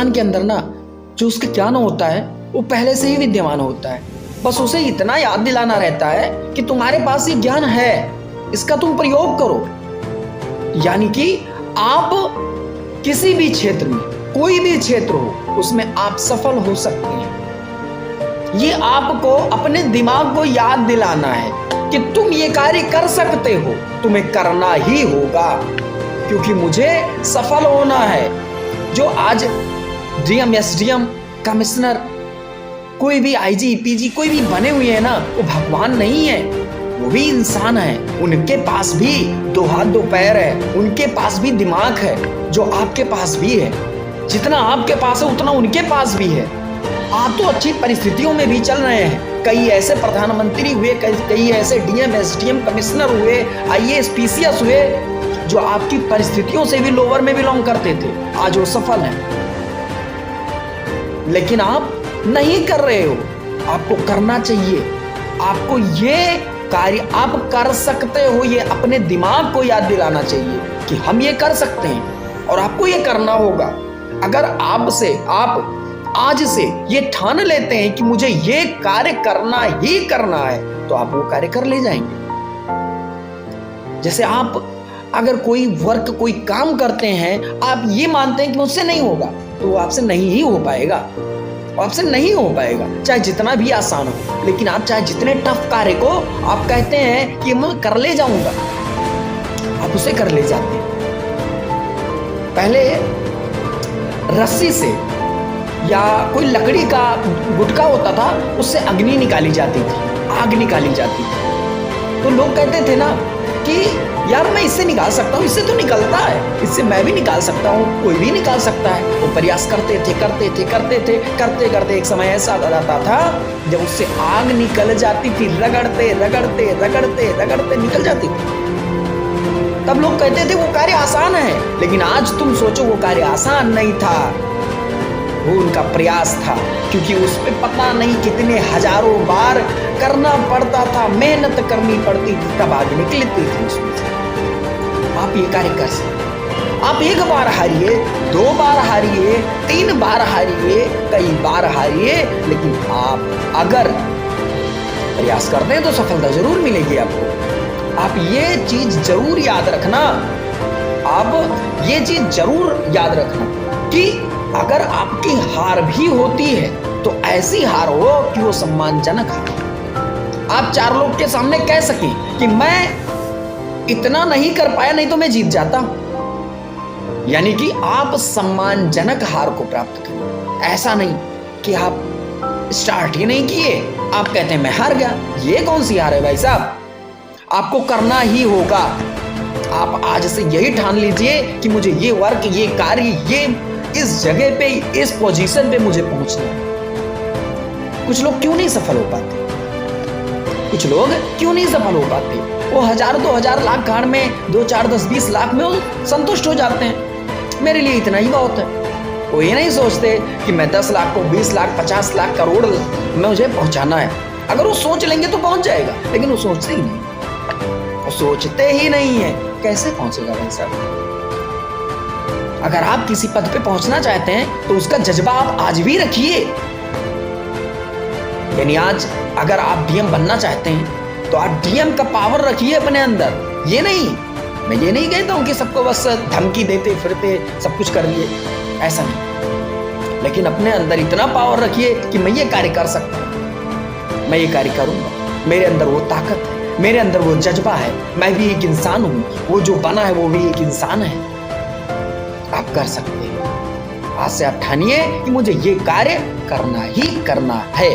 इंसान के अंदर ना जो उसका ज्ञान होता है वो पहले से ही विद्यमान होता है। बस उसे इतना याद दिलाना रहता है कि तुम्हारे पास ये ज्ञान है, इसका तुम प्रयोग करो। यानी कि आप किसी भी क्षेत्र में, कोई भी क्षेत्र हो, उसमें आप सफल हो सकते हैं। ये आपको अपने दिमाग को याद दिलाना है कि तुम ये कार्य कर सकते हो, तुम्हें करना ही होगा, क्योंकि मुझे सफल होना है। जो आज डीएम, एसडीएम, कमिश्नर, कोई भी आईजी, पीजी कोई भी बने हुए हैं ना, वो भगवान नहीं है, वो भी इंसान है। उनके पास भी दो हाथ दो पैर है, उनके पास भी दिमाग है जो आपके पास भी है। जितना आपके पास है उतना उनके पास भी है। आप तो अच्छी परिस्थितियों में भी चल रहे हैं। कई ऐसे प्रधानमंत्री हुए, कई ऐसे डीएम, एसडीएम, कमिश्नर हुए, आईएएस, पीसीएस हुए जो आपकी परिस्थितियों से भी लोअर में बिलोंग करते थे, आज वो सफल हैं। लेकिन आप नहीं कर रहे हो। आपको करना चाहिए। आपको ये कार्य आप कर सकते हो, ये अपने दिमाग को याद दिलाना चाहिए कि हम ये कर सकते हैं और आपको ये करना होगा। अगर आप आज से ये ठान लेते हैं कि मुझे ये कार्य करना ही करना है, तो आप वो कार्य कर ले जाएंगे। जैसे आप अगर कोई वर्क, कोई काम करते हैं, आप ये मानते हैं कि मुझसे नहीं होगा, तो वो आपसे नहीं ही हो पाएगा, आपसे नहीं हो पाएगा, चाहे जितना भी आसान हो। लेकिन आप चाहे जितने टफ कार्य को आप कहते हैं कि मैं कर ले जाऊंगा, आप उसे कर ले जाते हैं। पहले रस्सी से या कोई लकड़ी का गुटका होता था, उससे अग्नि निकाली जाती थी, आग निकाली जाती थी। तो लोग कहते थे ना कि यार मैं इससे निकाल सकता हूँ, इससे तो निकलता है, इससे मैं भी निकाल सकता हूँ, कोई भी निकाल सकता है। वो प्रयास करते थे, करते करते एक समय ऐसा आ जाता था जब उससे आग निकल जाती थी, रगड़ते निकल जाती थी। तब लोग कहते थे वो कार्य आसान है। लेकिन आज तुम सोचो, वो कार्य आसान नहीं था, वो उनका प्रयास था, क्योंकि उस पे पता नहीं कितने हजारों बार करना पड़ता था, मेहनत करनी पड़ती थी, तब आगे निकलती थी उसमें से। आप ये कार्य कर सकते। आप एक बार हारिए, 2 बार हारिए, 3 बार हारिए, कई बार हारिए, लेकिन आप अगर प्रयास करते हैं तो सफलता जरूर मिलेगी आपको। आप ये चीज जरूर याद रखना, आप ये चीज जरूर याद रखना कि अगर आपकी हार भी होती है तो ऐसी हार हो कि वो सम्मानजनक हार। आप 4 लोग के सामने कह सकें कि मैं इतना नहीं कर पाया, नहीं तो मैं जीत जाता। यानी कि आप सम्मानजनक हार को प्राप्त करें। ऐसा नहीं कि आप स्टार्ट ही नहीं किए, आप कहते हैं मैं हार गया। ये कौन सी हार है भाई साहब? आपको करना ही होगा। आप आज से यही ठान लीजिए कि मुझे ये वर्क, ये कार्य, ये इस जगह पे, इस पोजीशन पे मुझे पहुंचना है। कुछ लोग क्यों नहीं सफल हो पाते? कुछ लोग क्यों नहीं सफल हो पाते? वो 1000, 2000 लाख गाड़ में 2, 4, 10, 20 लाख में वो संतुष्ट हो जाते हैं। मेरे लिए इतना ही बहुत है। वो ये नहीं सोचते कि मैं 10 लाख को 20 लाख, 50 लाख, करोड़ में मुझे पहुंचाना है। अगर वो सोच लेंगे तो पहुंच जाएगा, लेकिन वो सोचते ही नहीं, वो सोचते ही नहीं है। कैसे पहुंचेगा भाई साहब? अगर आप किसी पद पे पहुंचना चाहते हैं तो उसका जज्बा आप आज भी रखिए। यानी आज अगर आप डीएम बनना चाहते हैं तो आप डीएम का पावर रखिए अपने अंदर। ये नहीं, मैं ये नहीं कहता हूं कि सबको बस धमकी देते फिरते सब कुछ कर लिए, ऐसा नहीं। लेकिन अपने अंदर इतना पावर रखिए कि मैं ये कार्य कर सकता हूं, मैं ये कार्य करूंगा। मेरे अंदर वो ताकत है, मेरे अंदर वो जज्बा है, मैं भी एक इंसान हूं, वो जो बना है वो भी एक इंसान है। आप कर सकते हैं। आज से आप ठानिए कि मुझे ये कार्य करना ही करना है।